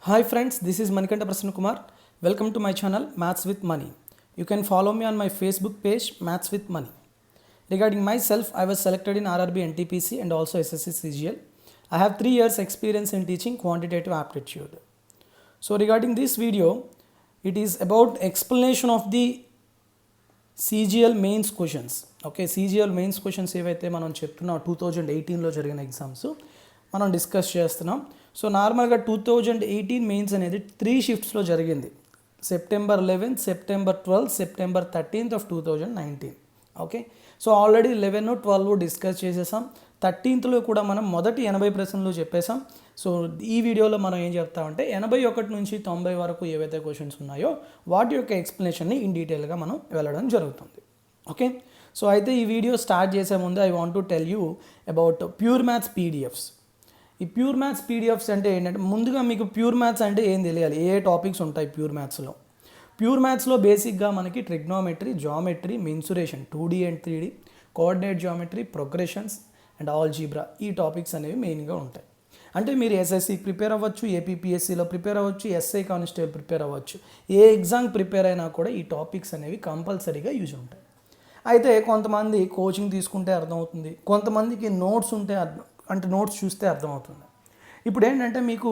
Hi friends, this is Manikanta Prasanna Kumar. Welcome to my channel Maths with Money. You can follow me on my Facebook page Maths with Money. Regarding myself, I was selected in RRB NTPC and also SSC CGL. I have 3 years experience in teaching quantitative aptitude. So regarding this video, it is about explanation of the CGL mains questions. Okay, CGL mains questions ఏవైతే మనం చెప్తున్నాం 2018లో జరిగిన exams మనం discuss చేస్తున్నాం. So నార్మల్గా 2018 mains అనేది 3 షిఫ్ట్స్లో జరిగింది. September 11, September 12, September 13th of 2019. Okay, so already 11, 12 discuss చేసేసాం. 13thలో కూడా మనం మొదటి 80 ప్రశ్నలు చెప్పేసాం. సో ఈ వీడియోలో మనం ఏం చెప్తామంటే 81 నుంచి 90 వరకు ఏవైతే క్వశ్చన్స్ ఉన్నాయో వాటి యొక్క ఎక్స్ప్లెనేషన్ని ఇన్ డీటెయిల్గా మనం వెళ్ళడం జరుగుతుంది. ఓకే, సో అయితే ఈ వీడియో స్టార్ట్ చేసే ముందు I want to tell you about pure maths PDFs. ఈ ప్యూర్ మ్యాథ్స్ పీడిఎఫ్స్ అంటే ఏంటంటే, ముందుగా మీకు ప్యూర్ మ్యాథ్స్ అంటే ఏం తెలియాలి, ఏ టాపిక్స్ ఉంటాయి ప్యూర్ మ్యాథ్స్లో. ప్యూర్ మ్యాథ్స్లో బేసిక్గా మనకి trigonometry, geometry, mensuration 2D and 3D, coordinate geometry, progressions and algebra, ఈ టాపిక్స్ అనేవి మెయిన్గా ఉంటాయి. అంటే మీరు ఎస్ఎస్సి ప్రిపేర్ అవ్వచ్చు, ఏపీపీఎస్సీలో ప్రిపేర్ అవ్వచ్చు, ఎస్ఐ కానిస్టేబుల్ ప్రిపేర్ అవ్వచ్చు, ఏ ఎగ్జామ్ ప్రిపేర్ అయినా కూడా ఈ టాపిక్స్ అనేవి కంపల్సరీగా యూజ్ ఉంటాయి. అయితే కొంతమంది కోచింగ్ తీసుకుంటే అర్థమవుతుంది, కొంతమందికి నోట్స్ ఉంటే అంటే నోట్స్ చూస్తే అర్థమవుతుంది. ఇప్పుడు ఏంటంటే మీకు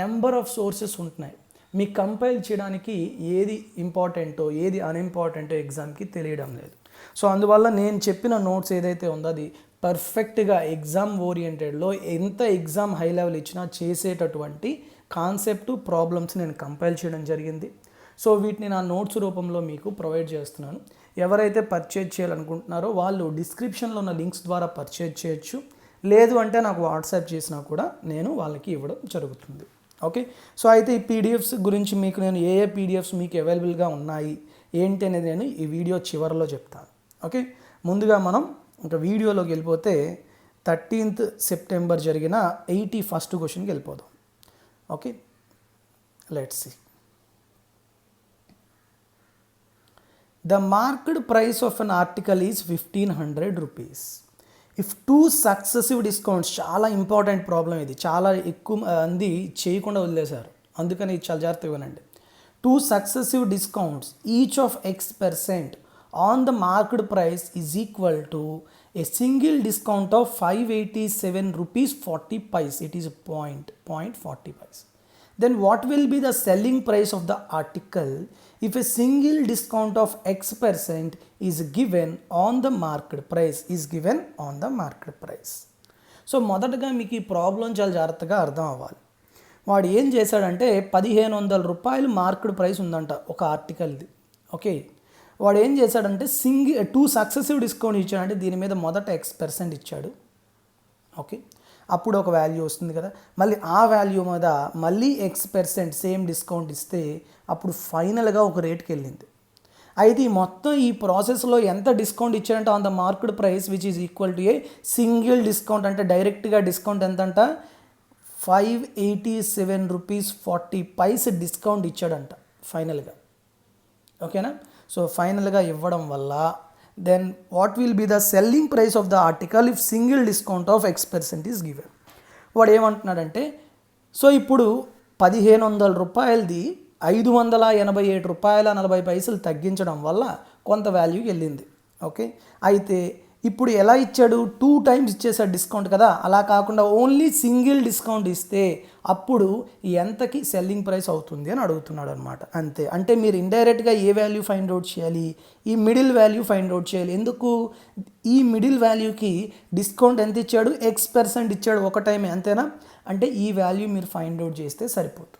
నెంబర్ ఆఫ్ సోర్సెస్ ఉంటున్నాయి, మీకు కంపైల్ చేయడానికి ఏది ఇంపార్టెంటో ఏది అన్ఇంపార్టెంటో ఎగ్జామ్కి తెలియడం లేదు. సో అందువల్ల నేను చెప్పిన నోట్స్ ఏదైతే ఉందో అది పర్ఫెక్ట్గా ఎగ్జామ్ ఓరియంటెడ్లో ఎంత ఎగ్జామ్ హై లెవెల్ ఇచ్చినా చేసేటటువంటి కాన్సెప్ట్ ప్రాబ్లమ్స్ నేను కంపైల్ చేయడం జరిగింది. సో వీటిని నా నోట్స్ రూపంలో మీకు ప్రొవైడ్ చేస్తున్నాను. ఎవరైతే పర్చేజ్ చేయాలనుకుంటున్నారో వాళ్ళు డిస్క్రిప్షన్లో ఉన్న లింక్స్ ద్వారా పర్చేజ్ చేయొచ్చు, లేదు అంటే నాకు వాట్సాప్ చేసినా కూడా నేను వాళ్ళకి ఇవ్వడం జరుగుతుంది. ఓకే, సో అయితే ఈ పీడిఎఫ్స్ గురించి మీకు నేను ఏ పీడిఎఫ్స్ మీకు అవైలబుల్గా ఉన్నాయి ఏంటి అనేది నేను ఈ వీడియో చివరిలో చెప్తాను. ఓకే, ముందుగా మనం ఇంకా వీడియోలోకి వెళ్ళిపోతే 13th సెప్టెంబర్ జరిగిన 81st క్వశ్చన్కి వెళ్ళిపోదాం. Okay, let's see. The marked price of an article is 1500 rupees. If 2 successive discounts, చాలా ఇంపార్టెంట్ ప్రాబ్లం ఇది, చాలా ఎక్కువ మంది చేయకుండా వదిలేశారు, అందుకని చాలా జాగ్రత్తగా వినండి. 2 successive discounts each of X% on the marked price is equal to a single discount of 587 rupees 40 paise. It is 0.40 paise. Then what will be the selling price of the article if a single discount of X% is given on the market price so మొదటగా మీకు ఈ problem చాలా జాగ్రత్తగా అర్థం అవ్వాలి. వాడు ఏం చేశాడంటే 1500 రూపాయలు మార్కెట్ ప్రైస్ ఉందంట ఒక ఆర్టికల్ది. ఓకే, వాడు ఏం చేశాడంటే 2 సక్సెసివ్ డిస్కౌంట్ ఇచ్చాడంటే దీని మీద మొదట X% ఇచ్చాడు. ఓకే, అప్పుడు ఒక వాల్యూ వస్తుంది కదా, మళ్ళీ ఆ వాల్యూ మీద మళ్ళీ X% సేమ్ డిస్కౌంట్ ఇస్తే అప్పుడు ఫైనల్గా ఒక రేట్కి వెళ్ళింది. అయితే ఈ మొత్తం ఈ ప్రాసెస్లో ఎంత డిస్కౌంట్ ఇచ్చారంటే on the market price which is equal to a single discount, అంటే డైరెక్ట్గా డిస్కౌంట్ ఎంతంట 587 rupees 40 paise డిస్కౌంట్ ఇచ్చాడంట ఫైనల్గా. ఓకేనా, సో ఫైనల్గా ఇవ్వడం వల్ల then what will be the selling price of the article if single discount of X% is given. వాడు ఏమంటున్నాడంటే, so ఇప్పుడు 1500 రూపాయలది 587 రూపాయల 40 పైసలు తగ్గించడం వల్ల కొంత వాల్యూకి వెళ్ళింది. ఓకే, అయితే ఇప్పుడు ఎలా ఇచ్చాడు, 2 times ఇచ్చేసాడు డిస్కౌంట్ కదా, అలా కాకుండా ఓన్లీ సింగిల్ డిస్కౌంట్ ఇస్తే అప్పుడు ఎంతకి సెల్లింగ్ ప్రైస్ అవుతుంది అని అడుగుతున్నాడు అనమాట. అంతే, అంటే మీరు ఇండైరెక్ట్గా ఏ వాల్యూ ఫైండ్ అవుట్ చేయాలి, ఈ మిడిల్ వాల్యూ ఫైండ్ అవుట్ చేయాలి. ఎందుకు, ఈ మిడిల్ వాల్యూకి డిస్కౌంట్ ఎంత ఇచ్చాడు, X% ఇచ్చాడు ఒక టైమే, అంతేనా, అంటే ఈ వాల్యూ మీరు ఫైండ్ అవుట్ చేస్తే సరిపోతుంది.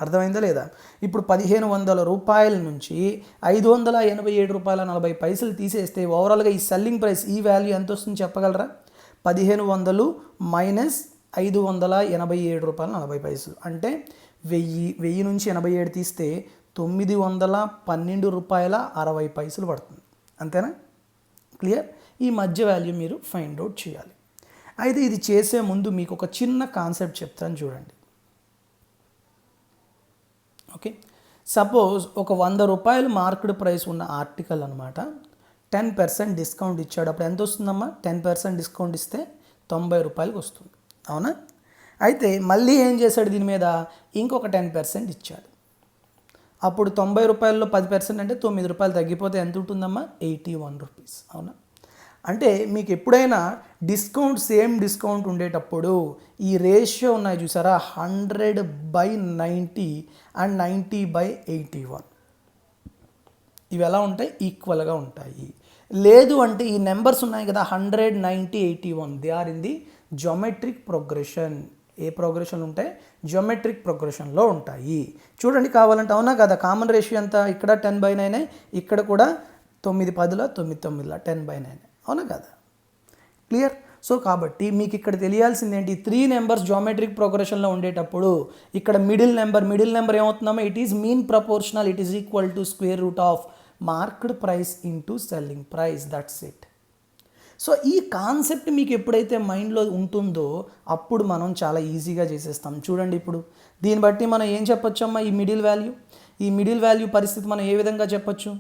అర్థమైందా లేదా? ఇప్పుడు 1500 రూపాయల నుంచి 587 రూపాయల 40 పైసలు తీసేస్తే ఓవరాల్గా ఈ సెల్లింగ్ ప్రైస్ ఈ వాల్యూ ఎంత వస్తుంది చెప్పగలరా? 1500 మైనస్ 587 రూపాయల 40 పైసలు అంటే 1000 నుంచి 87 తీస్తే 912 రూపాయల 60 పైసలు పడుతుంది. అంతేనా? క్లియర్? ఈ మధ్య వాల్యూ మీరు ఫైండ్ అవుట్ చేయాలి. అయితే ఇది చేసే ముందు మీకు ఒక చిన్న కాన్సెప్ట్ చెప్తాను చూడండి. ఓకే, సపోజ్ ఒక 100 రూపాయలు మార్కెట్ ప్రైస్ ఉన్న ఆర్టికల్ అనమాట 10% డిస్కౌంట్ ఇచ్చాడు. అప్పుడు ఎంత వస్తుందమ్మా, 10% డిస్కౌంట్ ఇస్తే 90 రూపాయలకి వస్తుంది, అవునా? అయితే మళ్ళీ ఏం చేశాడు దీని మీద ఇంకొక 10% ఇచ్చాడు. అప్పుడు 90 రూపాయల్లో 10% అంటే 9 రూపాయలు తగ్గిపోతే ఎంత ఉంటుందమ్మా 81 రూపీస్. అవునా? అంటే మీకు ఎప్పుడైనా సేమ్ డిస్కౌంట్ ఉండేటప్పుడు ఈ రేషియో ఉన్నాయి చూసారా, 100/90 అండ్ 90/81 ఇవి ఎలా ఉంటాయి, ఈక్వల్గా ఉంటాయి. లేదు అంటే ఈ నెంబర్స్ ఉన్నాయి కదా 100, 90, 81 they are in the geometric progression. ఏ ప్రోగ్రెషన్ ఉంటాయి, జియోమెట్రిక్ ప్రోగ్రెషన్లో ఉంటాయి. చూడండి కావాలంటే, అవునా కదా, కామన్ రేషియో ఎంత, ఇక్కడ 10/9, ఇక్కడ కూడా 9 10ల 9 9ల 10/9, అవునా కదా, క్లియర్. సో కాబట్టి మీకు ఇక్కడ తెలియాల్సింది ఏంటి, 3 నెంబర్స్ జియోమెట్రిక్ ప్రోగ్రెషన్లో ఉండేటప్పుడు ఇక్కడ మిడిల్ నెంబర్ ఏమవుతుందమ్మా, it is mean proportional, it is equal to square root of marked price into selling price, that's it. So ఈ కాన్సెప్ట్ మీకు ఎప్పుడైతే మైండ్లో ఉంటుందో అప్పుడు మనం చాలా ఈజీగా చేసేస్తాం. చూడండి ఇప్పుడు దీన్ని బట్టి మనం ఏం చెప్పొచ్చమ్మా, ఈ మిడిల్ వాల్యూ పరిస్థితి మనం ఏ విధంగా చెప్పొచ్చు,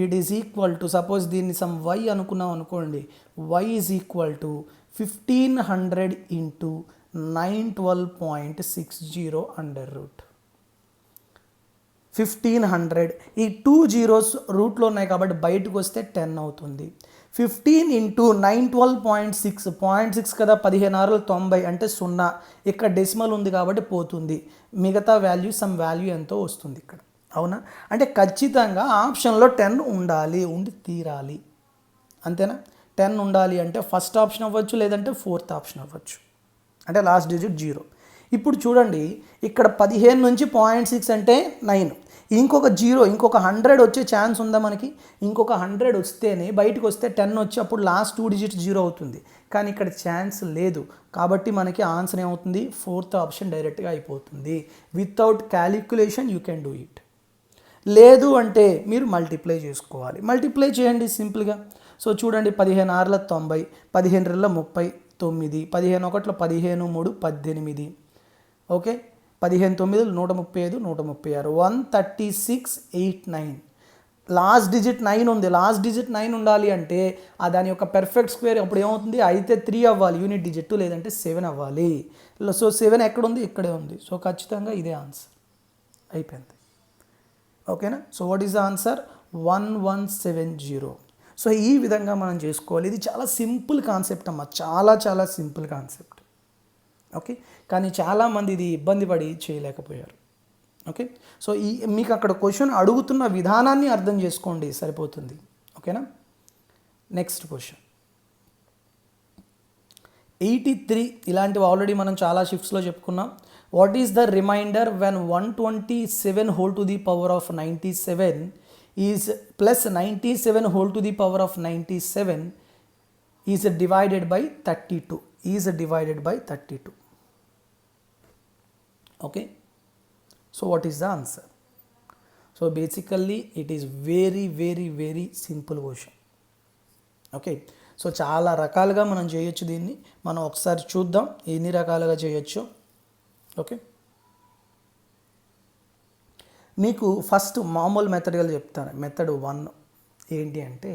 it is equal to, suppose దీన్ని సమ్ వై అనుకున్నాం అనుకోండి, y is equal to 1500 into 912.60 under root 1500. ఈ 2 zeros రూట్లో ఉన్నాయి కాబట్టి బయటకు వస్తే 10 అవుతుంది. 15 ఇంటూ 912.6, 0.6 కదా, 16 90 అంటే 0. ఇక్కడ డెసిమల్ ఉంది కాబట్టి పోతుంది, మిగతా వాల్యూ సమ్ వాల్యూ ఎంతో వస్తుంది ఇక్కడ. అవునా? అంటే ఖచ్చితంగా ఆప్షన్లో 10 ఉండాలి, ఉండి తీరాలి, అంతేనా. 10 ఉండాలి అంటే ఫస్ట్ ఆప్షన్ అవ్వచ్చు, లేదంటే ఫోర్త్ ఆప్షన్ అవ్వచ్చు, అంటే లాస్ట్ డిజిట్ 0. ఇప్పుడు చూడండి ఇక్కడ 15 నుంచి 0.6 అంటే 9, ఇంకొక 0, ఇంకొక 100 వచ్చే ఛాన్స్ ఉందా మనకి, ఇంకొక 100 వస్తేనే బయటకు వస్తే 10 వచ్చి అప్పుడు లాస్ట్ 2 డిజిట్స్ 0 అవుతుంది. కానీ ఇక్కడ ఛాన్స్ లేదు కాబట్టి మనకి ఆన్సర్ ఏమవుతుంది, ఫోర్త్ ఆప్షన్ డైరెక్ట్గా అయిపోతుంది. Without calculation you can do it. లేదు అంటే మీరు మల్టిప్లై చేసుకోవాలి, మల్టిప్లై చేయండి సింపుల్గా. సో చూడండి 15 6ల 90, 15 2ల 30, 9, 15 1ల 15 3 18, ఓకే, 15 9 135 136, 136 89. లాస్ట్ డిజిట్ 9 ఉంది, లాస్ట్ డిజిట్ 9 ఉండాలి అంటే దాని యొక్క పెర్ఫెక్ట్ స్క్వేర్ అప్పుడు ఏమవుతుంది, అయితే 3 అవ్వాలి యూనిట్ డిజిట్, లేదంటే 7 అవ్వాలి. సో 7 ఎక్కడ ఉంది, ఇక్కడే ఉంది. సో ఖచ్చితంగా ఇదే ఆన్సర్ అయిపోయింది, ఓకేనా. So what is the answer, 1170. So ఈ విధంగా మనం చేసుకోవాలి. ఇది చాలా సింపుల్ కాన్సెప్ట్ అమ్మా, చాలా చాలా సింపుల్ కాన్సెప్ట్, ఓకే. కానీ చాలామంది ఇది ఇబ్బంది పడి చేయలేకపోయారు, ఓకే. సో మీకు అక్కడ క్వశ్చన్ అడుగుతున్న విధానాన్ని అర్థం చేసుకోండి సరిపోతుంది, ఓకేనా. Next question 83. ఇలాంటివి ఆల్రెడీ మనం చాలా షిఫ్ట్స్లో చెప్పుకున్నాం. What is the remainder when 127 whole to the power of 97 is plus 97 whole to the power of 97 is divided by 32, is divided by 32, okay. So what is the answer. So basically it is very very very simple question, okay. So చాలా రకాలుగా మనం చేయొచ్చు దీన్ని, మనం ఒకసారి చూద్దాం ఎన్ని రకాలుగా చేయొచ్చు, ఓకే. మీకు ఫస్ట్ మామూలు మెథడ్గా చెప్తాను. మెథడ్ 1 ఏంటి అంటే,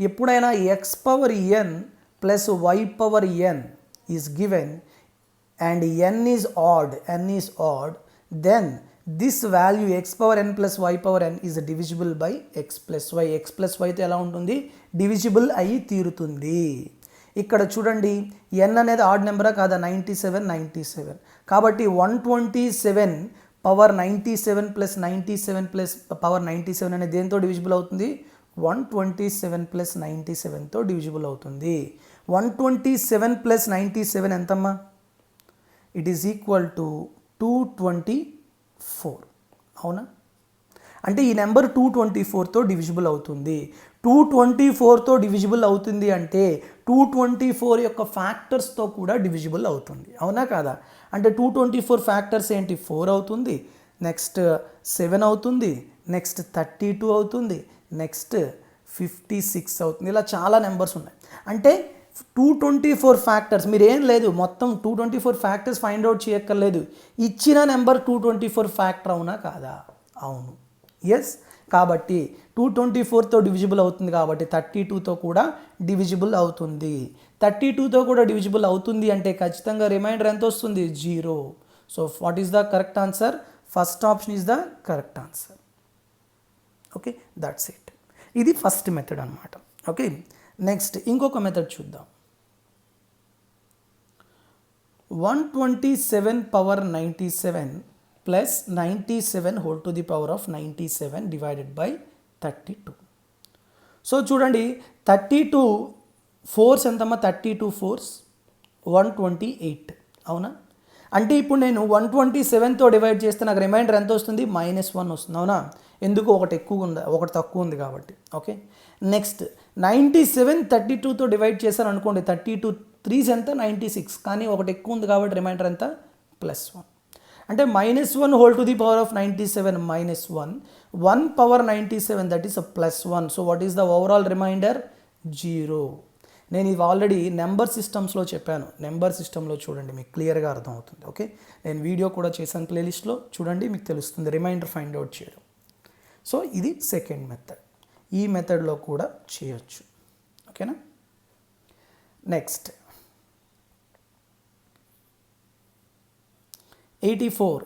ఎప్పుడైనా x power n plus y power n is given and n is odd, then this value x power n plus y power n is divisible by x plus వైతో ఎలా ఉంటుంది, divisible అయ్యి తీరుతుంది. ఇక్కడ చూడండి n అనేది ఆడ్ నెంబరా కాదా, 97 కాబట్టి 127 పవర్ 97 ప్లస్ 97 ప్లస్ పవర్ 97 అనేది దేంతో డివిజిబుల్ అవుతుంది, 127 ప్లస్ 97తో డివిజిబుల్ అవుతుంది. 127 ప్లస్ 97 ఎంతమ్మా, ఇట్ ఈజ్ ఈక్వల్ టు 224, అవునా. అంటే ఈ నెంబర్ 224తో డివిజిబుల్ అవుతుంది. 224తో డివిజిబుల్ అవుతుంది అంటే 224 యొక్క ఫ్యాక్టర్స్తో కూడా డివిజిబుల్ అవుతుంది, అవునా కాదా. అంటే 224 ఫ్యాక్టర్స్ ఏంటి, 4 అవుతుంది, నెక్స్ట్ 7 అవుతుంది, నెక్స్ట్ 32 అవుతుంది, నెక్స్ట్ 56 అవుతుంది. ఇలా చాలా నెంబర్స్ ఉన్నాయి. అంటే 224 ఫ్యాక్టర్స్, మీరు ఏం లేదు మొత్తం 224 ఫ్యాక్టర్స్ ఫైండ్ అవుట్ చేయక్కర్లేదు, ఇచ్చిన నెంబర్ 224 ఫ్యాక్టర్ అవునా కాదా, అవును, ఎస్. కాబట్టి 224తో డివిజిబుల్ అవుతుంది కాబట్టి 32తో కూడా డివిజిబుల్ అవుతుంది. 32తో కూడా డివిజిబుల్ అవుతుంది అంటే ఖచ్చితంగా రిమైండర్ ఎంత వస్తుంది? 0. So what is the correct answer? First option is the correct answer. Okay, that's it. ఇది ఫస్ట్ మెథడ్ అనమాట. ఓకే, నెక్స్ట్ ఇంకొక మెథడ్ చూద్దాం. 127 power 97 plus 97 whole to the power of 97 divided by 32. So చూడండి, 32 force ఎంతమ్మా? 32 force 128, అవునా? అంటే ఇప్పుడు నేను 127తో డివైడ్ చేస్తే నాకు రిమైండర్ ఎంత వస్తుంది? -1 వస్తుంది, అవునా? ఎందుకు? ఒకటి ఎక్కువ ఉంది, ఒకటి తక్కువ ఉంది కాబట్టి. ఓకే, నెక్స్ట్ 97 32తో డివైడ్ చేశాను అనుకోండి, 32 3s ఎంత? 96, కానీ ఒకటి ఎక్కువ ఉంది కాబట్టి రిమైండర్ ఎంత? +1. అంటే -1 whole to the power of 97 -1, 1 power 97 that is +1. So what is the overall remainder? 0. నేను ఇది ఆల్రెడీ నెంబర్ సిస్టమ్స్లో చెప్పాను. నెంబర్ సిస్టంలో చూడండి, మీకు క్లియర్గా అర్థమవుతుంది. ఓకే, నేను వీడియో కూడా చేశాను, ప్లేలిస్ట్లో చూడండి, మీకు తెలుస్తుంది రిమైండర్ ఫైండ్ అవుట్ చేయడం. సో ఇది సెకండ్ మెథడ్. ఈ మెథడ్లో కూడా చేయొచ్చు. ఓకేనా? Next 84.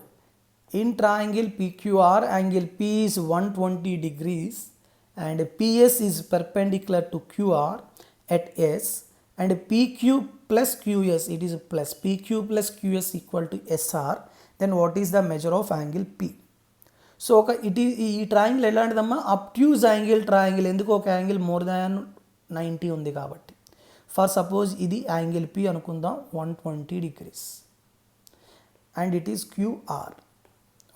In triangle PQR, angle P is 120 degrees and PS is perpendicular to QR at S, and PQ plus QS, it is plus PQ plus QS equal to SR, then what is the measure of angle P? So ఈ triangle ఎలాంటిదమ్మా? Obtuse angle triangle. ఎందుకు? ఒక angle more than 90 ఉంది కాబట్టి. For suppose ఇది angle P అనుకుందాం, 120 degrees and it is QR.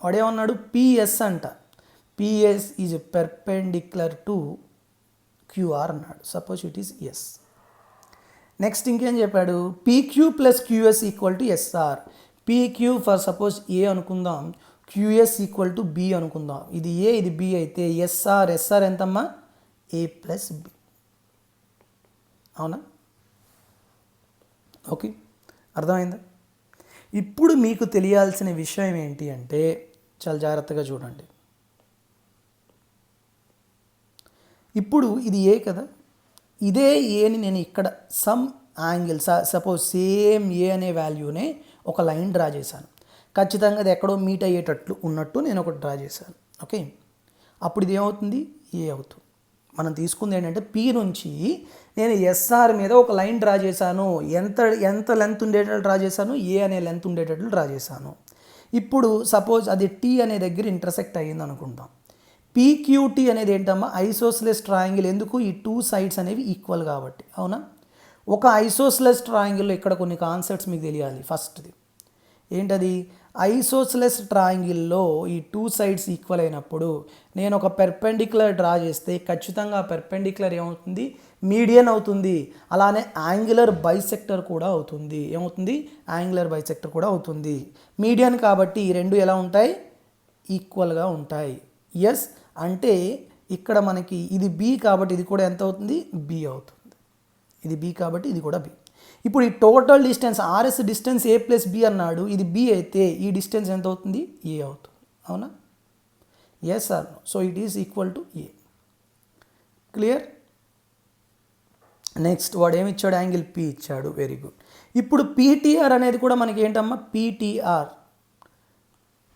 వాడేమన్నాడు? PS అంట. PS is perpendicular to QR అన్నాడు. Suppose it is S. Next ఇంకేం చెప్పాడు? PQ plus QS equal to SR. PQ for suppose A అనుకుందాం, QS ఈక్వల్ టు B అనుకుందాం. ఇది ఏ, ఇది B అయితే SR ఎంతమ్మా? A ప్లస్ B, అవునా? ఓకే, అర్థమైందా? ఇప్పుడు మీకు తెలియాల్సిన విషయం ఏంటి అంటే, చాలా జాగ్రత్తగా చూడండి. ఇప్పుడు ఇది ఏ కదా, ఇదే ఏని నేను ఇక్కడ సమ్ యాంగిల్ సపోజ్ సేమ్ ఏ అనే వాల్యూనే ఒక లైన్ డ్రా చేశాను. ఖచ్చితంగా అది ఎక్కడో మీట్ అయ్యేటట్లు ఉన్నట్టు నేను ఒకటి డ్రా చేశాను. ఓకే, అప్పుడు ఇది ఏమవుతుంది? ఏ అవుతుంది. మనం తీసుకుంది ఏంటంటే P నుంచి నేను SR మీద ఒక లైన్ డ్రా చేశాను. ఎంత లెంత్ ఉండేటట్లు డ్రా చేశాను? ఏ అనే లెంత్ ఉండేటట్లు డ్రా చేశాను. ఇప్పుడు సపోజ్ అది T అనే దగ్గర ఇంటర్సెక్ట్ అయ్యింది అనుకుందాం. PQT అనేది ఏంటమ్మా? Isosceles triangle. ఎందుకు? ఈ 2 సైడ్స్ అనేవి ఈక్వల్ కాబట్టి, అవునా? ఒక ఐసోస్లెస్ ట్రయాంగిల్లో ఇక్కడ కొన్ని కాన్సెప్ట్స్ మీకు తెలియాలి. ఫస్ట్ది ఏంటది? ఐసోస్లెస్ ట్రయాంగిల్లో ఈ 2 సైడ్స్ ఈక్వల్ అయినప్పుడు నేను ఒక పెర్పెండిక్యులర్ డ్రా చేస్తే ఖచ్చితంగా పెర్పెండిక్యులర్ ఏమవుతుంది? మీడియన్ అవుతుంది. అలానే యాంగులర్ బైసెక్టర్ కూడా అవుతుంది. ఏమవుతుంది? యాంగులర్ బైసెక్టర్ కూడా అవుతుంది. మీడియన్ కాబట్టి ఈ రెండు ఎలా ఉంటాయి? ఈక్వల్గా ఉంటాయి. ఎస్, అంటే ఇక్కడ మనకి ఇది B కాబట్టి ఇది కూడా ఎంత అవుతుంది? B అవుతుంది. ఇది B కాబట్టి ఇది కూడా B. ఇప్పుడు ఈ total distance RS distance A plus B అన్నాడు. ఇది B అయితే ఈ డిస్టెన్స్ ఎంత అవుతుంది? A అవుతుంది, అవునా? Yes or no? So it is equal to A. Clear? Next వాడు ఏమి ఇచ్చాడు? యాంగిల్ P ఇచ్చాడు. Very good. ఇప్పుడు PTR అనేది కూడా మనకి ఏంటమ్మా?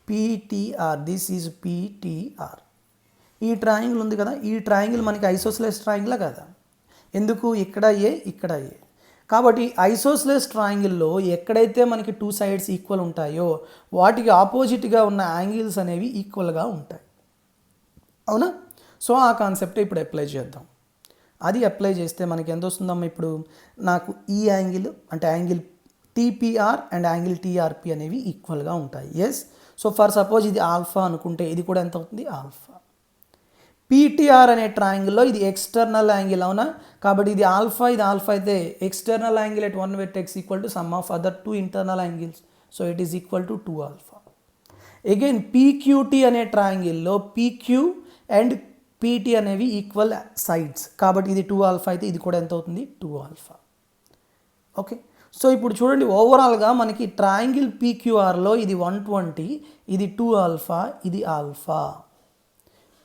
PTR, this is PTR. ఈ ట్రయాంగిల్ ఉంది కదా, ఈ ట్రయాంగిల్ మనకి ఐసోస్లెస్ ట్రయాంగిల్ కదా. ఎందుకు? ఇక్కడ A, ఇక్కడ A. కాబట్టి ఐసోస్లెస్ ట్రయాంగిల్లో ఎక్కడైతే మనకి 2 సైడ్స్ ఈక్వల్ ఉంటాయో వాటికి ఆపోజిట్గా ఉన్న యాంగిల్స్ అనేవి ఈక్వల్గా ఉంటాయి, అవునా? సో ఆ కాన్సెప్ట్ ఇప్పుడు అప్లై చేద్దాం. అది అప్లై చేస్తే మనకి ఎంత వస్తుందమ్మా? ఇప్పుడు నాకు ఈ యాంగిల్ అంటే angle TPR and angle TRP అనేవి ఈక్వల్గా ఉంటాయి. ఎస్. సో ఫర్ సపోజ్ ఇది ఆల్ఫా అనుకుంటే ఇది కూడా ఎంత అవుతుంది? ఆల్ఫా. PTR అనే ట్రయాంగిల్లో ఇది ఎక్స్టర్నల్ యాంగిల్, అవునా? కాబట్టి ఇది ఆల్ఫా, ఇది ఆల్ఫా అయితే external angle at one vertex equal to some of other 2 internal angles. So it is equal to 2 alpha. Again PQT అనే ట్రయాంగిల్లో PQ అండ్ PT అనేవి ఈక్వల్ సైడ్స్ కాబట్టి ఇది 2 ఆల్ఫా అయితే ఇది కూడా ఎంత అవుతుంది? 2 ఆల్ఫా. ఓకే, సో ఇప్పుడు చూడండి, ఓవరాల్గా మనకి ట్రయాంగిల్ PQRలో ఇది 120, ఇది 2 ఆల్ఫా, ఇది ఆల్ఫా.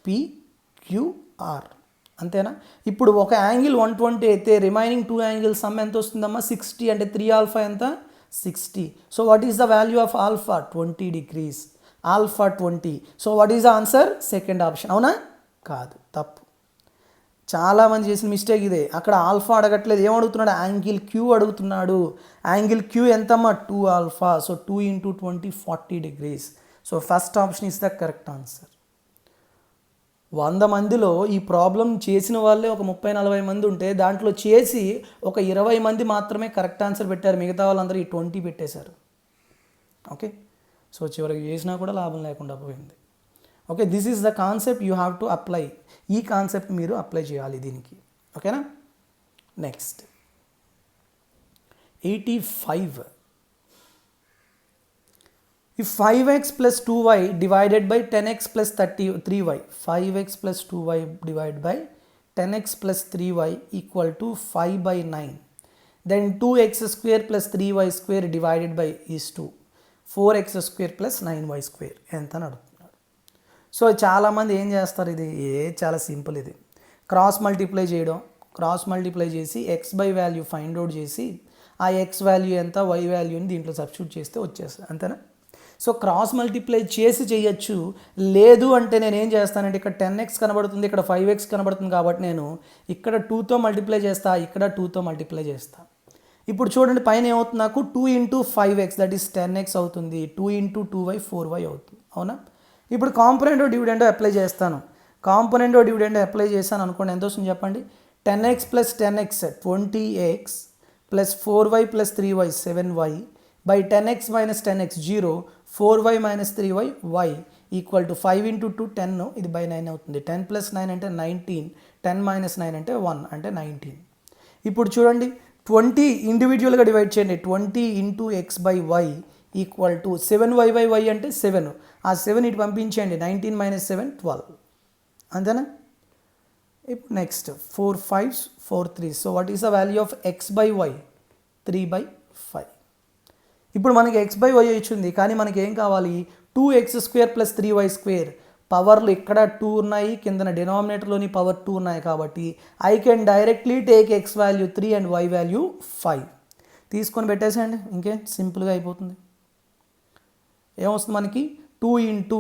PQR, అంతేనా? ఇప్పుడు ఒక యాంగిల్ 120 అయితే రిమైనింగ్ 2 యాంగిల్ సమ్ ఎంత వస్తుందమ్మా? 60. అంటే 3 ఆల్ఫా ఎంత? 60. So what is the value of alpha? 20 degrees. Alpha 20. So what is the answer? Second option. అవునా? కాదు, తప్పు. చాలామంది చేసిన మిస్టేక్ ఇదే. అక్కడ ఆల్ఫా అడగట్లేదు, ఏమడుగుతున్నాడు? యాంగిల్ క్యూ అడుగుతున్నాడు. యాంగిల్ క్యూ ఎంతమ్మా? 2 alpha. So 2 into 20 40 degrees. So first option is the correct answer. 100 మందిలో ఈ ప్రాబ్లం చేసిన వాళ్ళే ఒక 30-40 మంది ఉంటే దాంట్లో చేసి ఒక 20 మంది మాత్రమే కరెక్ట్ ఆన్సర్ పెట్టారు. మిగతా వాళ్ళందరూ ఈ 20 పెట్టేశారు. ఓకే, సో చివరికి చేసినా కూడా లాభం లేకుండా పోయింది. Okay, this is the concept you have to apply. ఈ కాన్సెప్ట్ మీరు అప్లై చేయాలి దీనికి. ఓకేనా? Next 85. If 5x plus 2y divided by 10x plus 3y, 5x plus 2y divided by 10x plus 3y equal to 5 by 9, then 2x square plus 3y square divided by is 2, 4x square plus 9y square ఎంత అని అడుగుతున్నాడు. So చాలామంది ఏం చేస్తారు, ఇది చాలా simple. ఇది cross multiply చేయడం. క్రాస్ మల్టిప్లై చేసి X by value find out చేసి ఆ ఎక్స్ వాల్యూ ఎంత, వై వాల్యూని దీంట్లో సబ్స్టిట్యూట్ చేస్తే వచ్చేస్తుంది. అంతేనా? సో క్రాస్ మల్టిప్లై చేసి చేయొచ్చు. లేదు అంటే నేను ఏం చేస్తానంటే ఇక్కడ 10x కనబడుతుంది, ఇక్కడ 5x కనబడుతుంది కాబట్టి నేను ఇక్కడ 2తో మల్టిప్లై చేస్తా, ఇక్కడ 2తో మల్టిప్లై చేస్తా. ఇప్పుడు చూడండి పైన ఏమవుతుంది నాకు? 2 into 5x that is 10x అవుతుంది. 2 into 2y 4y అవుతుంది. అవునా? ఇప్పుడు కాంపోనెంట్ డివిడెండ్ అప్లై చేస్తాను. కాంపోనెంట్ డివిడెండ్ అప్లై చేస్తాను అనుకోండి, ఎంత వస్తుంది చెప్పండి? 10x plus 10x 20x plus 4y plus 3y 7y by 10x minus 10x 0, 4y minus 3y y equal to 5 into 2 10, ఇది by 9 అవుతుంది. 10 plus 9 అంటే 19, 10 minus 9 అంటే 1 అంటే 19. ఇప్పుడు చూడండి 20 ఇండివిజువల్గా డివైడ్ చేయండి. 20 into x by y equal to 7y by y అంటే 7. ఆ 7 ఇటు పంపించండి. 19 minus 7 12. అంతేనా? ఇప్పుడు next 4 5s 4 3s. So what is the value of x by y? 3 by 5. ఇప్పుడు మనకి x by y ఇచ్చింది, కానీ మనకి ఏం కావాలి? 2x square plus 3y square. పవర్లు ఇక్కడ 2 ఉన్నాయి, కిందన డినామినేటర్లోని పవర్ 2 ఉన్నాయి కాబట్టి I can directly take x value 3 and y value 5 తీసుకొని పెట్టేసేయండి. ఇంకే సింపుల్గా అయిపోతుంది. ఏమొస్తుంది మనకి? 2 into,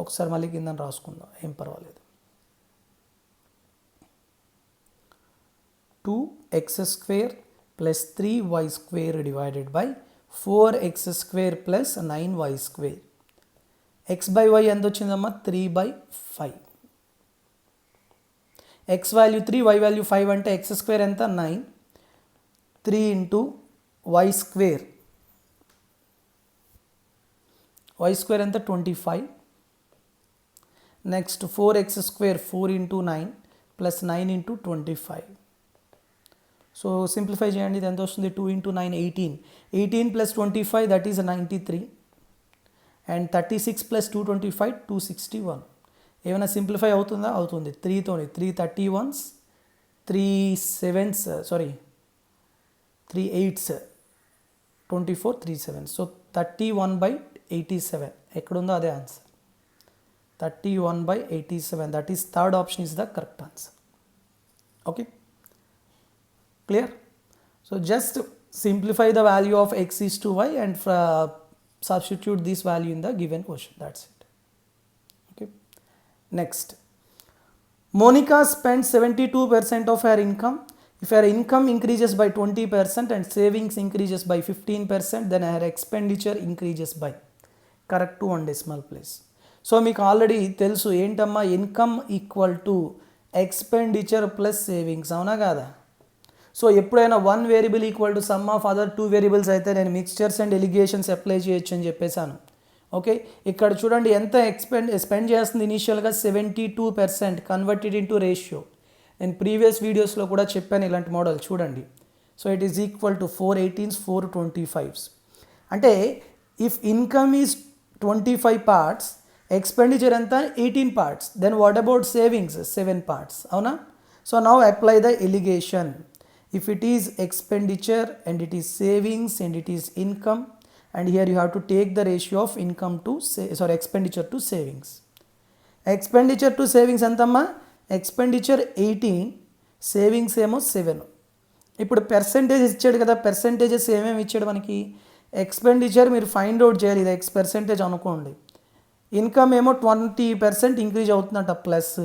ఒకసారి మళ్ళీ కింద రాసుకుందాం, ఏం పర్వాలేదు. 2x square plus 3y square divided by 4x square plus 9y square. x by y ఎంత వచ్చిందమ్మా? 3 by 5. x value 3, y value 5 అంటే x స్క్వేర్ ఎంత? 9. 3 into y square. y square ఎంత? 25. Next 4x square 4 into 9 plus 9 into 25. So simplify చేయండి, ఇది ఎంత వస్తుంది? 2 into 9 18. 18 plus 25 that is 93. And 36 plus 225 261. ఏమైనా సింప్లిఫై అవుతుందా? అవుతుంది. 3తోని 3 31s 3 7s 3 8s 24 3 7. So 31 by 87 ఎక్కడుందో అదే answer. 31 by 87 that is third option is the correct answer. Okay, clear? So just simplify the value of x is to y and substitute this value in the given question. That's it. Okay. Next, Monica spent 72% of her income. If her income increases by 20% and savings increases by 15%, then her expenditure increases by, correct to 1 decimal place. So మీకు already తెలుసు ఏంటమ్మా? Income equal to expenditure plus savings, అవునా కాదా? So ఎప్పుడైనా 1 variable equal to some of other 2 variables అయితే నేను mixtures and allegations apply చేయొచ్చు అని చెప్పేశాను. ఓకే, ఇక్కడ చూడండి ఎంత స్పెండ్ చేస్తుంది ఇనీషియల్గా 72%, కన్వర్టెడ్ ఇంటూ రేషియో. నేను ప్రీవియస్ వీడియోస్లో కూడా చెప్పాను ఇలాంటి మోడల్ చూడండి. So it is equal to 4 18s 4 25s. అంటే if income is 25 parts, expenditure ఎంత? 18 parts. Then what about savings? 7 parts. అవునా? So now apply the alligation. If it is expenditure and it is savings and it is income, and here you have to take the ratio of income to expenditure to savings. Expenditure to savings ఎంతమ్మా? Expenditure 18, savings ఏమో 7. ఇప్పుడు percentage ఇచ్చాడు కదా, పెర్సెంటేజెస్ ఏమేమి ఇచ్చాడు మనకి, expenditure మీరు find out చేయాలి, ఇది X% అనుకోండి. ఇన్కమ్ ఏమో 20% ఇంక్రీజ్ అవుతుందంట ప్లస్,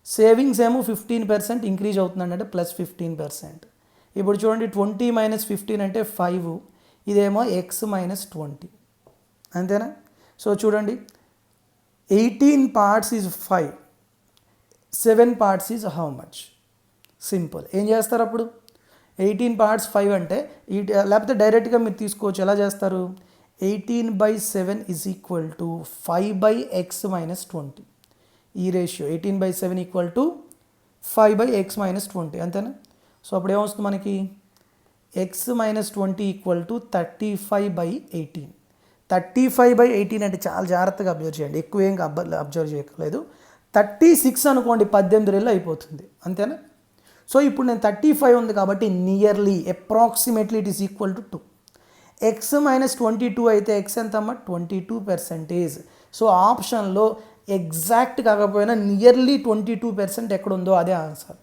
సేవింగ్స్ ఏమో 15% ఇంక్రీజ్ అవుతుందంటే ప్లస్ 15%. ఇప్పుడు చూడండి 20 - 15 అంటే 5, ఇదేమో X - 20, అంతేనా. సో చూడండి 18 parts is 5, 7 parts is how much. Simple. ఏం చేస్తారు అప్పుడు, 18 parts 5 అంటే లేకపోతే డైరెక్ట్గా మీరు తీసుకోవచ్చు. ఎలా చేస్తారు, 18/7 ఈజ్ ఈక్వల్ టు 5/X - 20. ఈ రేషియో 18/7 ఈక్వల్ టు 5/X - 20, అంతేనా. సో అప్పుడు ఏమొస్తుంది మనకి, X - 20 ఈక్వల్ టు 35/18. 35/18 అంటే చాలా జాగ్రత్తగా అబ్జర్వ్ చేయండి, ఎక్కువ ఏం అబ్జర్వ్ చేయట్లేదు. 36 అనుకోండి, 18 రెళ్ళు అయిపోతుంది, అంతేనా. సో ఇప్పుడు నేను 35 ఉంది కాబట్టి nearly approximately it is equal to 2. X - 22 అయితే X ఎంతమ్మా, 22%. సో ఆప్షన్లో ఎగ్జాక్ట్ కాకపోయినా నియర్లీ 22% ఎక్కడ ఉందో అదే ఆన్సర్.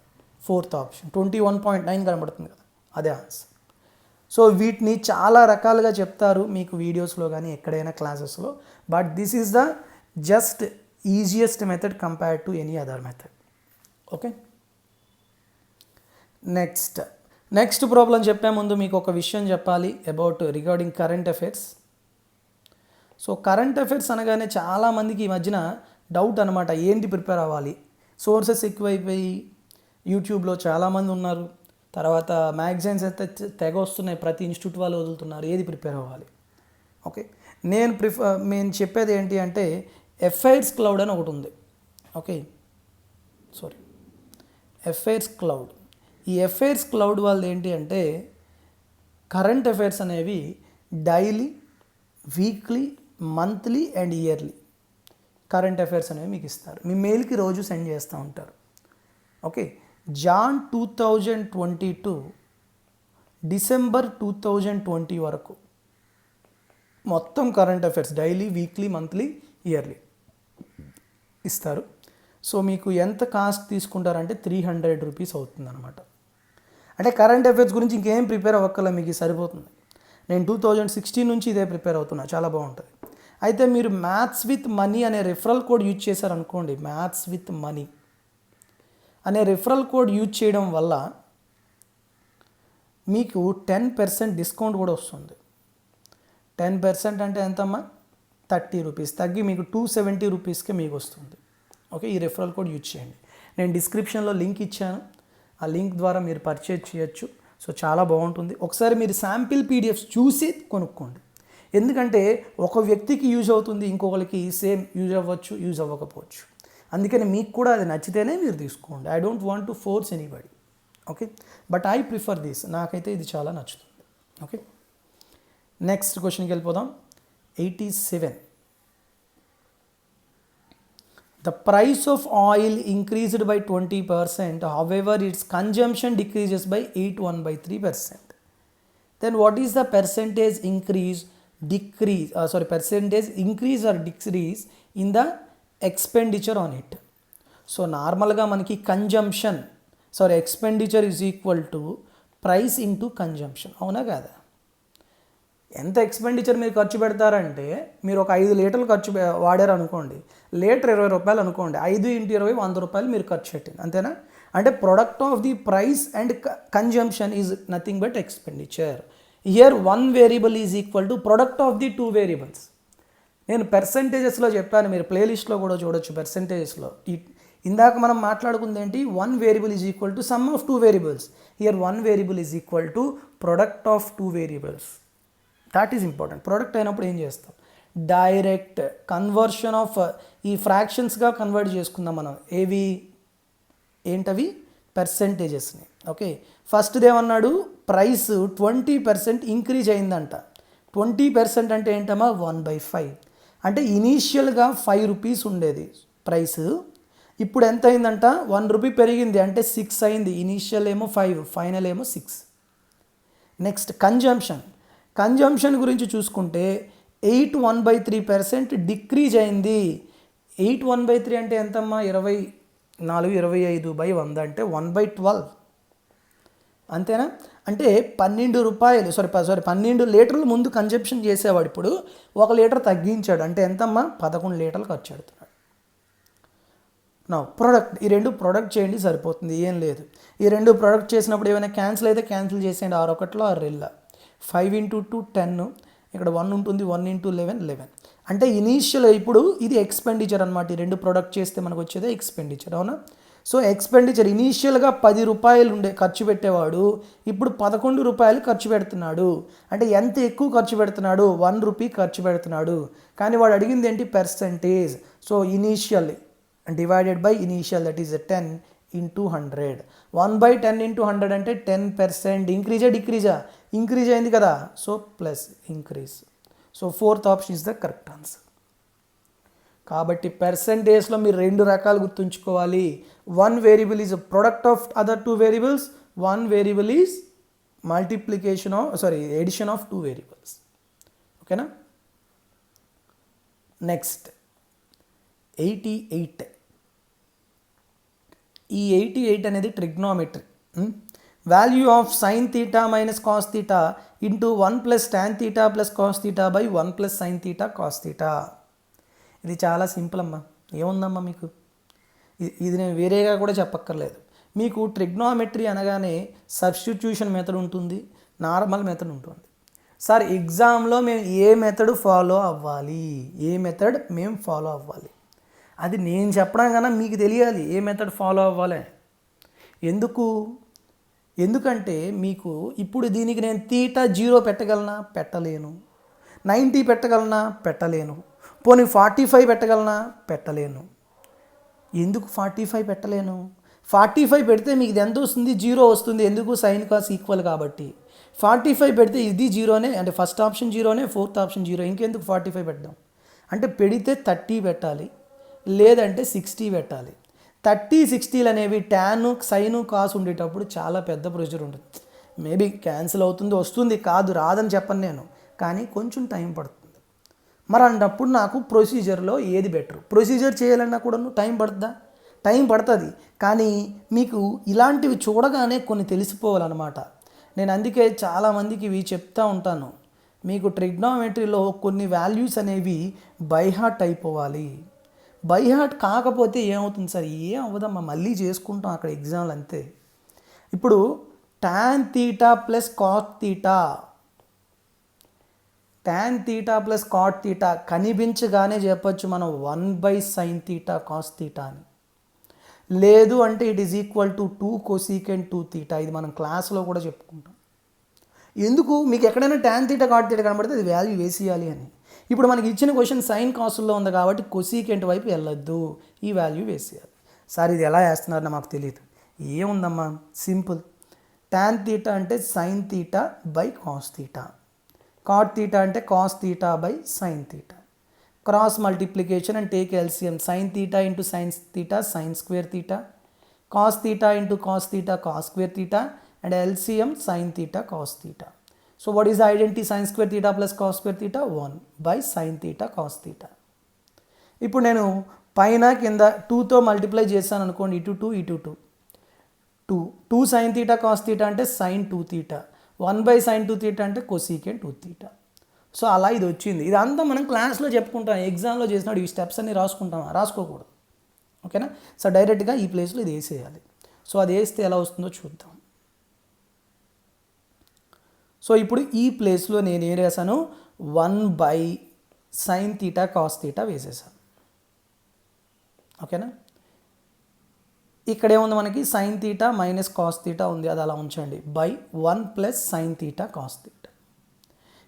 4th ఆప్షన్ 21.9 కనబడుతుంది కదా, అదే ఆన్సర్. సో వీటిని చాలా రకాలుగా చెప్తారు మీకు వీడియోస్లో కానీ ఎక్కడైనా క్లాసెస్లో, but this is the just easiest method compared to any other method. Okay, next problem చెప్పే ముందు మీకు ఒక విషయం చెప్పాలి about regarding current affairs. So current affairs అనగానే చాలామందికి ఈ మధ్యన డౌట్ అనమాట, ఏంటి ప్రిపేర్ అవ్వాలి, సోర్సెస్ ఎక్కువైపోయి యూట్యూబ్లో చాలామంది ఉన్నారు, తర్వాత మ్యాగజైన్స్ అయితే తెగ వస్తున్నాయి, ప్రతి ఇన్స్టిట్యూట్ వాళ్ళు వదులుతున్నారు, ఏది ప్రిపేర్ అవ్వాలి. ఓకే, నేను చెప్పేది ఏంటి అంటే అఫైర్స్ క్లౌడ్ అని ఒకటి ఉంది. Okay, affairs cloud. ఈ అఫైర్స్ క్లౌడ్ వాళ్ళది ఏంటి అంటే కరెంట్ అఫైర్స్ అనేవి daily, weekly, monthly and yearly current affairs అనేవి మీకు ఇస్తారు. మీ మెయిల్కి రోజు సెండ్ చేస్తూ ఉంటారు. ఓకే, జాన్ 2022 డిసెంబర్ 2020 వరకు మొత్తం current affairs daily, weekly, monthly, yearly ఇస్తారు. సో మీకు ఎంత కాస్ట్ తీసుకుంటారంటే 300 రూపీస్ అవుతుంది అనమాట. అంటే కరెంట్ అఫైర్స్ గురించి ఇంకేం ప్రిపేర్ అవ్వక్కల, మీకు సరిపోతుంది. నేను 2016 నుంచి ఇదే ప్రిపేర్ అవుతున్నా, చాలా బాగుంటుంది. అయితే మీరు మ్యాథ్స్ విత్ మనీ అనే రిఫరల్ కోడ్ యూజ్ చేశారనుకోండి, మ్యాథ్స్ విత్ మనీ అనే రిఫరల్ కోడ్ యూజ్ చేయడం వల్ల మీకు 10% డిస్కౌంట్ కూడా వస్తుంది. 10% అంటే ఎంతమ్మా, 30 రూపీస్ తగ్గి మీకు 270 రూపీస్కే మీకు వస్తుంది. ఓకే, ఈ రిఫరల్ కోడ్ యూజ్ చేయండి. నేను డిస్క్రిప్షన్లో లింక్ ఇచ్చాను, ఆ లింక్ ద్వారా మీరు పర్చేజ్ చేయొచ్చు. సో చాలా బాగుంటుంది. ఒకసారి మీరు శాంపిల్ పీడిఎఫ్స్ చూసి కొనుక్కోండి, ఎందుకంటే ఒక వ్యక్తికి యూజ్ అవుతుంది, ఇంకొకరికి సేమ్ యూజ్ అవ్వచ్చు, యూజ్ అవ్వకపోవచ్చు. అందుకని మీకు కూడా అది నచ్చితేనే మీరు తీసుకోండి. I don't want to force anybody. Okay, but I prefer this, నాకైతే ఇది చాలా నచ్చుతుంది. ఓకే, నెక్స్ట్ క్వశ్చన్కి వెళ్ళిపోదాం. 87. The price of oil increased by 20%, however its consumption decreases by 81/3%. Then what is the percentage increase or decrease in the expenditure on it? So నార్మల్గా మనకి expenditure is equal to price into consumption, అవునా కాదా. ఎంత expenditure మీరు ఖర్చు పెడతారంటే, మీరు ఒక 5 లీటర్లు వాడారు అనుకోండి, లీటర్ 20 రూపాయలు అనుకోండి, 5 × 20 100 రూపాయలు మీరు ఖర్చు పెట్టింది, అంతేనా. అంటే product of the price and consumption is nothing but expenditure. Here 1 variable is equal to product of the 2 variables. నేను పర్సెంటేజెస్లో చెప్పాను, మీరు ప్లేలిస్ట్లో కూడా చూడొచ్చు. పర్సెంటేజెస్లో ఇందాక మనం మాట్లాడుకుంది ఏంటి, 1 variable is equal to some of 2 variables. Here 1 variable is equal to product of 2 variables. That is important. Product అయినప్పుడు ఏం చేస్తాం, డైరెక్ట్ కన్వర్షన్ ఆఫ్ ఈ ఫ్రాక్షన్స్గా కన్వర్ట్ చేసుకుందాం మనం. ఏంటవి, పర్సెంటేజెస్ని. ఓకే, ఫస్ట్ది ఏమన్నాడు, ప్రైస్ 20% ఇంక్రీజ్ అయిందంట. 20% అంటే ఏంటమ్మా, 1/5. అంటే ఇనీషియల్గా 5 రూపీస్ ఉండేది ప్రైస్, ఇప్పుడు ఎంత అయిందంట, 1 రూపీ పెరిగింది, అంటే 6 అయింది. ఇనీషియల్ ఏమో 5, ఫైనల్ ఏమో 6. నెక్స్ట్ కన్జంప్షన్ గురించి చూసుకుంటే 81/3% డిక్రీజ్ అయింది. 81/3 అంటే ఎంతమ్మా, 20 4/25/100 అంటే 1/12 అంతేనా. అంటే 12 రూపాయలు 12 లీటర్లు ముందు కన్జంప్షన్ చేసేవాడు, ఇప్పుడు 1 లీటర్ తగ్గించాడు అంటే ఎంతమ్మా 11 లీటర్లు ఖర్చు పెడుతున్నాడు. నా ప్రోడక్ట్ ఈ రెండు ప్రోడక్ట్ చేయండి సరిపోతుంది, ఏం లేదు. ఈ రెండు ప్రోడక్ట్ చేసినప్పుడు ఏమైనా క్యాన్సిల్ అయితే క్యాన్సిల్ చేసేయండి, 6 6 5 × 2 10, ఇక్కడ 1 ఉంటుంది, 1 × 11 అంటే ఇనీషియల్ ఇప్పుడు ఇది ఎక్స్పెండిచర్ అనమాట. ఈ రెండు ప్రోడక్ట్ చేస్తే మనకు వచ్చేదే ఎక్స్పెండిచర్, అవునా. సో ఎక్స్పెండిచర్ ఇనీషియల్గా 10 రూపాయలు ఖర్చు పెట్టేవాడు ఇప్పుడు 11 రూపాయలు ఖర్చు పెడుతున్నాడు. అంటే ఎంత ఎక్కువ ఖర్చు పెడుతున్నాడు, 1 రూపీ ఖర్చు పెడుతున్నాడు. కానీ వాడు అడిగింది ఏంటి, percentage. So initial divided by initial, that is 10 × 100. 1/10 × 100 అంటే 10%. ఇంక్రీజా డిక్రీజా, ఇంక్రీజ్ అయింది కదా, so plus increase. So 4th option is the correct answer. కాబట్టి పర్సంటేజ్లో మీరు 2 రకాలు గుర్తుంచుకోవాలి. 1 variable is product of other 2 variables, 1 variable is addition of 2 variables. ఓకేనా. నెక్స్ట్ 88. ఈ 88 అనేది trigonometry. Value of sine theta minus cos theta into 1 + tan theta + cos theta by 1 + sin theta cos theta. ఇది చాలా సింపుల్ అమ్మా, ఏముందమ్మా మీకు ఇది నేను వేరేగా కూడా చెప్పక్కర్లేదు. మీకు ట్రిగ్నోమెట్రీ అనగానే సబ్స్టిట్యూషన్ మెథడ్ ఉంటుంది, నార్మల్ మెథడ్ ఉంటుంది. సార్ ఎగ్జామ్లో మేము ఏ మెథడ్ ఫాలో అవ్వాలి, అది నేను చెప్పడం కన్నా మీకు తెలియాలి ఏ మెథడ్ ఫాలో అవ్వాలి. ఎందుకంటే మీకు ఇప్పుడు దీనికి నేను తీటా 0 పెట్టగలనా, పెట్టలేను. 90 పెట్టగలనా, పెట్టలేను. పోనీ 45 పెట్టగలనా, పెట్టలేను. ఎందుకు 45 పెట్టలేను? 45 పెడితే మీకు ఇది ఎంత వస్తుంది, 0 వస్తుంది. ఎందుకు, సైన్ కాస్ ఈక్వల్ కాబట్టి. 45 పెడితే ఇది 0నే, అంటే ఫస్ట్ ఆప్షన్ 0నే, 4th ఆప్షన్ 0. ఇంకెందుకు 45 పెట్టడం? అంటే పెడితే 30 పెట్టాలి, లేదంటే 60 పెట్టాలి. 30, 60లు అనేవి ట్యాను సైను కాసు ఉండేటప్పుడు చాలా పెద్ద ప్రొసీజర్ ఉంటుంది. మేబీ క్యాన్సిల్ అవుతుంది, వస్తుంది, కాదు రాదని చెప్పను నేను, కానీ కొంచెం టైం పడుతుంది. మరి అన్నప్పుడు నాకు ప్రొసీజర్లో ఏది బెటర్? ప్రొసీజర్ చేయాలన్నా కూడా టైం పడుతుందా? టైం పడుతుంది. కానీ మీకు ఇలాంటివి చూడగానే కొన్ని తెలిసిపోవాలన్నమాట. నేను అందుకే చాలామందికి ఇవి చెప్తా ఉంటాను. మీకు ట్రిగ్నోమెట్రీలో కొన్ని వాల్యూస్ అనేవి బైహార్ట్ అయిపోవాలి. బైహార్ట్ కాకపోతే ఏమవుతుంది సార్? ఏం అవ్వదమ్మా, మళ్ళీ చేసుకుంటాం అక్కడ ఎగ్జామ్లు అంతే. ఇప్పుడు tan theta + cot theta, tan theta + cot theta కనిపించగానే చెప్పచ్చు మనం 1/sin థీటా cos థీటా అని. లేదు అంటే it is equal to 2 cosecant 2 theta. ఇది మనం క్లాస్లో కూడా చెప్పుకుంటాం. ఎందుకు, మీకు ఎక్కడైనా tan థీటా cot థీటా కనబడితే అది వాల్యూ వేసేయాలి అని. ఇప్పుడు మనకి ఇచ్చిన క్వశ్చన్ సైన్ కాసుల్లో ఉంది కాబట్టి కొసీకెంట్ వైపు వెళ్ళొద్దు, ఈ వాల్యూ వేసేయాలి. సార్ ఇది ఎలా వేస్తున్నారని మాకు తెలియదు. ఏముందమ్మా, సింపుల్. tan థీటా అంటే sine theta by cos theta, cot theta అంటే cos theta by sine theta. Cross multiplication and take LCM. Sine theta into sine theta sine square theta, cos theta into cos theta cos square theta, and LCM sine theta cos theta. So what is the identity? Sine square theta + cos square theta 1/sin theta cos theta. ఇప్పుడు నేను పైన కింద 2తో multiply చేశాను అనుకోండి, ఇటు 2 ఇటు 2 sin theta cos theta అంటే sin 2 థీటా, 1/sin 2 థీటా అంటే కొసీకెంట్ 2 థీటా. సో అలా ఇది వచ్చింది. ఇదంతా మనం క్లాస్లో చెప్పుకుంటాం, ఎగ్జామ్లో చేసినప్పుడు ఈ స్టెప్స్ అన్ని రాసుకోకూడదు. ఓకేనా. సో డైరెక్ట్గా ఈ ప్లేస్లో ఇది వేసేయాలి. సో అది వేస్తే ఎలా వస్తుందో చూద్దాం. సో ఇప్పుడు ఈ ప్లేస్లో నేను ఏం వేసాను, 1/sin థీటా కాస్ థీటా వేసేసాను. ఓకేనా. ఇక్కడ ఏముంది మనకి, sign theta minus cos theta ఉంది, అది అలా ఉంచండి, by 1 + sin theta cos theta.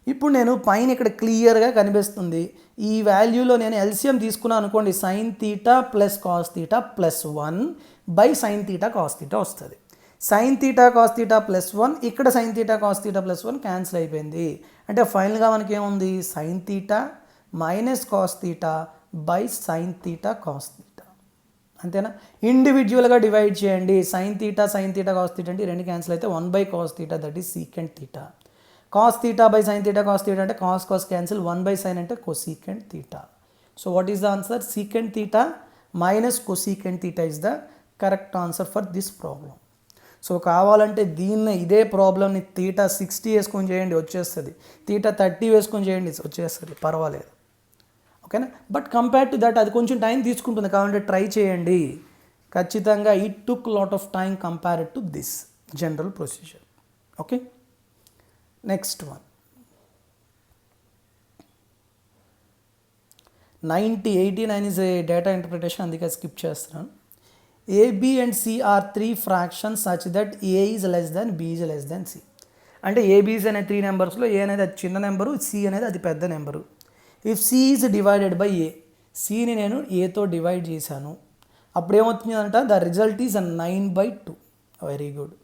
ఇప్పుడు నేను పైన ఇక్కడ క్లియర్గా కనిపిస్తుంది, ఈ వాల్యూలో నేను ఎల్సిఎం తీసుకున్నాను అనుకోండి, sine theta + cos theta + 1/sin theta cos theta వస్తుంది. సైన్ థీటా కాస్ థీటా +1, ఇక్కడ sign theta cos theta +1 cancel అయిపోయింది. అంటే ఫైనల్గా మనకి ఏముంది, sign theta minus cos theta by sine theta cos theta. అంతేనా. ఇండివిజువల్గా డివైడ్ చేయండి. సైన్ థీటా కాస్ థీటా అంటే 2 క్యాన్సిల్ అయితే 1/cos theta, that is secant theta. Cos theta by sine theta cos theta అంటే కాస్ క్యాన్సిల్, 1/sin అంటే cosecant theta. So what is the answer? Secant theta minus cosecant theta is the correct answer for this problem. So కావాలంటే దీన్ని ఇదే ప్రాబ్లమ్ని theta 60 వేసుకొని చేయండి వచ్చేస్తుంది, theta 30 వేసుకొని చేయండి వచ్చేస్తుంది, పర్వాలేదు. ఓకేనా? బట్ కంపేర్ టు దట్ అది కొంచెం టైం తీసుకుంటుంది, కావాలంటే ట్రై చేయండి ఖచ్చితంగా. It took lot of time compared to this general procedure. Okay, next one 89 is a data interpretation, అందుకే స్కిప్ చేస్తున్నాను. A, B and C are 3 fractions such that A is less than B is less than C. అంటే ఏబీస్ అనే 3 నెంబర్స్లో ఏ అనేది అది చిన్న number, C అనేది అది పెద్ద number. If C is divided by A, సిని నేను ఏతో డివైడ్ చేశాను, అప్పుడు ఏమవుతుందంట, the result is 9/2. Very good.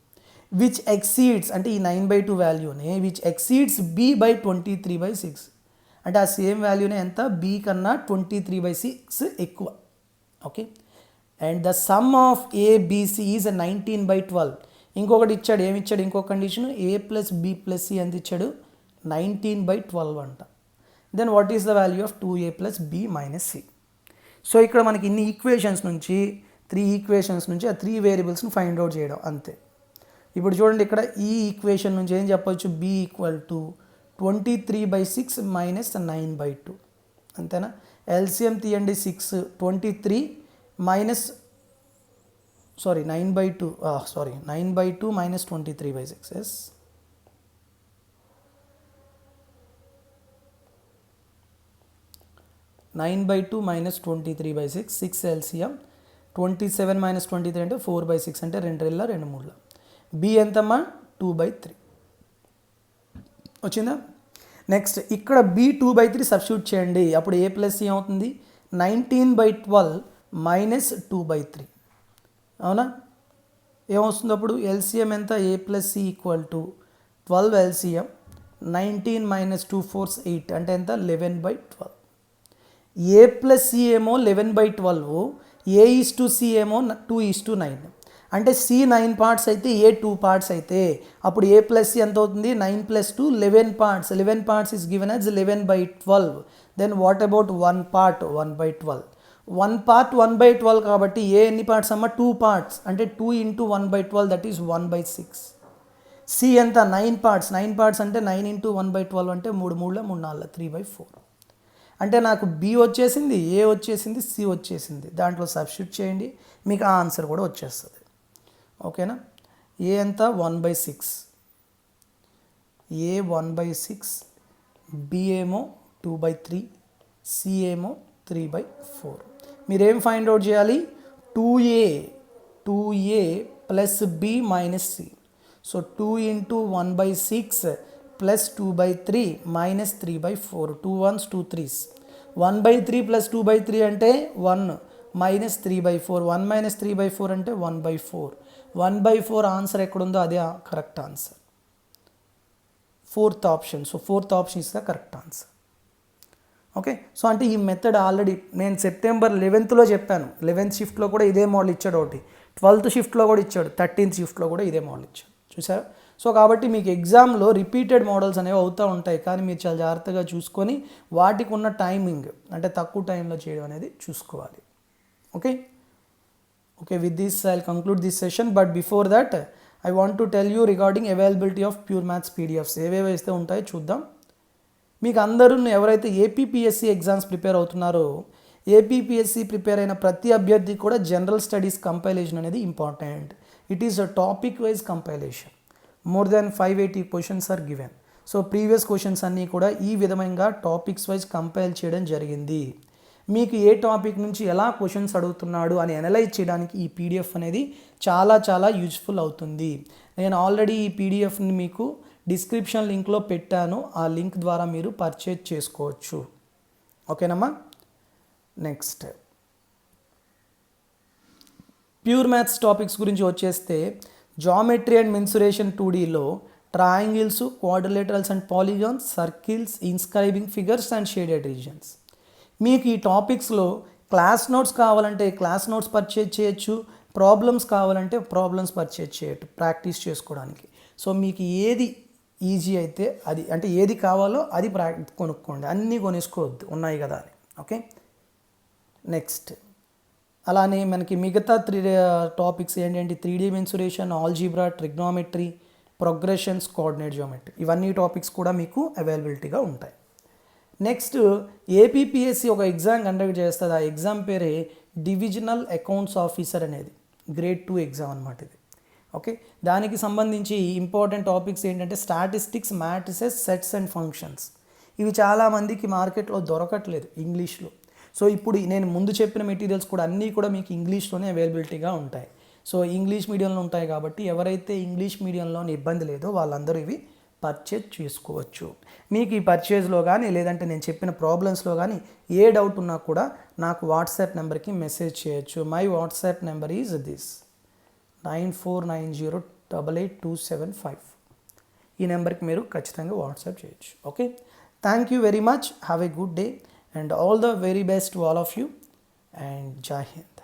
Which exceeds, అంటే ఈ 9/2 వాల్యూనే విచ్ ఎక్సీడ్స్ బి బై 23/6, అంటే ఆ సేమ్ వాల్యూనే ఎంత, బి కన్నా 23/6 ఎక్కువ. Okay, and the sum of ABC is 19/12. ఇంకొకటి ఇచ్చాడు, ఏమి ఇచ్చాడు, ఇంకొక condition, a plus b plus c ఎంత ఇచ్చాడు, 19/12 అంట. Then what is the value of 2a plus b minus c. So ఇక్కడ మనకి ఇన్ని ఈక్వేషన్స్ నుంచి 3 ఈక్వేషన్స్ నుంచి ఆ 3 వేరియబుల్స్ని ఫైండ్ అవుట్ చేయడం అంతే. ఇప్పుడు చూడండి, ఇక్కడ ఈ ఈక్వేషన్ నుంచి ఏం చెప్పొచ్చు, బి ఈక్వల్ టు 23/6 మైనస్ 9/2, అంతేనా. ఎల్సిఎం తీయండి, 6 23 minus 9/2 minus 23/6. Yes, 9/2 minus 23/6, 6 LCM 27 minus 23 అంటే 4/6, అంటే 2 2 2 3. బి ఎంతమ్మా, 2/3 వచ్చిందా. నెక్స్ట్ ఇక్కడ బి 2/3 సబ్స్టిట్యూట్ చేయండి, అప్పుడు ఏ ప్లస్ సి అవుతుంది, 19/12 మైనస్ 2/3, అవునా. ఏమొస్తుంది అప్పుడు, ఎల్సిఎం ఎంత, A plus C equal to 12 LCM 19 minus 2 4 8, అంటే ఎంత, 11/12. ఏ ప్లస్ సి ఏమో 11/12, ఏ ఈస్ టు సి ఏమో 2:9, అంటే సి 9 పార్ట్స్ అయితే ఏ 2 పార్ట్స్ అయితే అప్పుడు ఏ ప్లస్ సి ఎంత అవుతుంది, 9 + 2 11 parts. 11 parts is given as 11/12. Then what about 1 part, 1/12. 1 part 1/12 కాబట్టి ఏ ఎన్ని పార్ట్స్ అమ్మ, 2 పార్ట్స్, అంటే 2 × 1/12 దట్ ఈస్ 1/6. సి ఎంత, 9 పార్ట్స్, 9 పార్ట్స్ అంటే 9 × 1/12 అంటే 3 3 3 4 3/4. అంటే నాకు బి వచ్చేసింది, ఏ వచ్చేసింది, సి వచ్చేసింది, దాంట్లో సబ్స్టిట్యూట్ చేయండి మీకు ఆ ఆన్సర్ కూడా వచ్చేస్తుంది. ఓకేనా. ఏ ఎంత, 1/6, ఏ 1/6, బి ఏమో 2/3, సి ఏమో 3/4. మీరేం ఫైండ్ అవుట్ చేయాలి, 2a plus b minus c. So 2 × 1/6 plus 2/3 minus 3/4, 2 1s 2 3s. 1/3 plus 2/3 అంటే 1 మైనస్ 3/4, 1 మైనస్ 3/4 అంటే 1/4. 1/4 ఆన్సర్ ఎక్కడుందో అదే correct answer, 4th option. So 4th option is the correct answer. Okay, so అంటే ఈ మెథడ్ ఆల్రెడీ నేను September 11th చెప్పాను. 11th షిఫ్ట్లో కూడా ఇదే మోడల్ ఇచ్చాడు ఒకటి, 12th షిఫ్ట్లో కూడా ఇచ్చాడు, 13th షిఫ్ట్లో కూడా ఇదే మోడల్ ఇచ్చాడు, చూసారా. సో కాబట్టి మీకు ఎగ్జామ్లో రిపీటెడ్ మోడల్స్ అనేవి అవుతూ ఉంటాయి, కానీ మీరు చాలా జాగ్రత్తగా చూసుకొని వాటికి ఉన్న టైమింగ్, అంటే తక్కువ టైంలో చేయడం అనేది చూసుకోవాలి. Okay, with this I'll conclude this session, but before that I want to tell you regarding availability of Pure Maths PDFs. ఏవేవి అయితే ఉంటాయో చూద్దాం. మీకు అందరూ ఎవరైతే ఏపీపీఎస్సీ ఎగ్జామ్స్ ప్రిపేర్ అవుతున్నారో, ఏపీపీఎస్సీ ప్రిపేర్ అయిన ప్రతి అభ్యర్థికి కూడా జనరల్ స్టడీస్ కంపైలేషన్ అనేది important. It is a topic wise compilation. More than 580 questions are given. So previous questions అన్నీ కూడా ఈ విధంగా టాపిక్స్ వైజ్ కంపైల్ చేయడం జరిగింది. మీకు ఏ టాపిక్ నుంచి ఎలా క్వశ్చన్స్ అడుగుతున్నాడు అని అనలైజ్ చేయడానికి ఈ పీడిఎఫ్ అనేది చాలా చాలా యూజ్ఫుల్ అవుతుంది. నేను ఆల్రెడీ ఈ పీడిఎఫ్ని మీకు డిస్క్రిప్షన్ లింక్లో పెట్టాను, ఆ లింక్ ద్వారా మీరు పర్చేజ్ చేసుకోవచ్చు. ఓకేనమ్మా. నెక్స్ట్ ప్యూర్ మ్యాథ్స్ టాపిక్స్ గురించి వచ్చేస్తే, జామెట్రీ అండ్ మెన్సురేషన్ 2Dలో triangles, quadrilaterals and polygons, circles, inscribing figures and shaded regions. మీకు ఈ టాపిక్స్లో క్లాస్ నోట్స్ కావాలంటే క్లాస్ నోట్స్ పర్చేజ్ చేయొచ్చు, ప్రాబ్లమ్స్ కావాలంటే ప్రాబ్లమ్స్ పర్చేజ్ చేయొచ్చు ప్రాక్టీస్ చేసుకోవడానికి. సో మీకు ఏది ఈజీ అయితే అది, అంటే ఏది కావాలో అది కొనుక్కోండి, అన్నీ కొనేసుకోవద్దు, ఉన్నాయి కదా అని. ఓకే, నెక్స్ట్ అలానే మనకి మిగతా టాపిక్స్ ఏంటంటే 3D mensuration, algebra, trigonometry, progressions, coordinate geometry, ఇవన్నీ టాపిక్స్ కూడా మీకు అవైలబిలిటీగా ఉంటాయి. నెక్స్ట్ ఏపీపీఎస్సి ఒక ఎగ్జామ్ కండక్ట్ చేస్తుంది. ఆ ఎగ్జామ్ పేరే డివిజనల్ అకౌంట్స్ ఆఫీసర్ అనేది, గ్రేడ్ 2 ఎగ్జామ్ అనమాట ఇది. ఓకే, దానికి సంబంధించి ఇంపార్టెంట్ టాపిక్స్ ఏంటంటే statistics, matrices, sets and functions. ఇవి చాలామందికి మార్కెట్లో దొరకట్లేదు ఇంగ్లీష్లో. సో ఇప్పుడు నేను ముందు చెప్పిన మెటీరియల్స్ కూడా అన్నీ కూడా మీకు ఇంగ్లీష్లోనే అవైలబిలిటీగా ఉంటాయి. సో ఇంగ్లీష్ మీడియంలో ఉంటాయి కాబట్టి ఎవరైతే ఇంగ్లీష్ మీడియంలోని ఇబ్బంది లేదో వాళ్ళందరూ ఇవి పర్చేజ్ చేసుకోవచ్చు. మీకు ఈ పర్చేజ్లో కానీ లేదంటే నేను చెప్పిన ప్రాబ్లమ్స్లో కానీ ఏ డౌట్ ఉన్నా కూడా నాకు వాట్సాప్ నెంబర్కి మెసేజ్ చేయొచ్చు. My WhatsApp number is this 9490888275. ఈ నెంబర్కి మీరు ఖచ్చితంగా వాట్సాప్ చేయొచ్చు. Okay, thank you very much. Have a good day and all the very best to all of you and జై హింద్.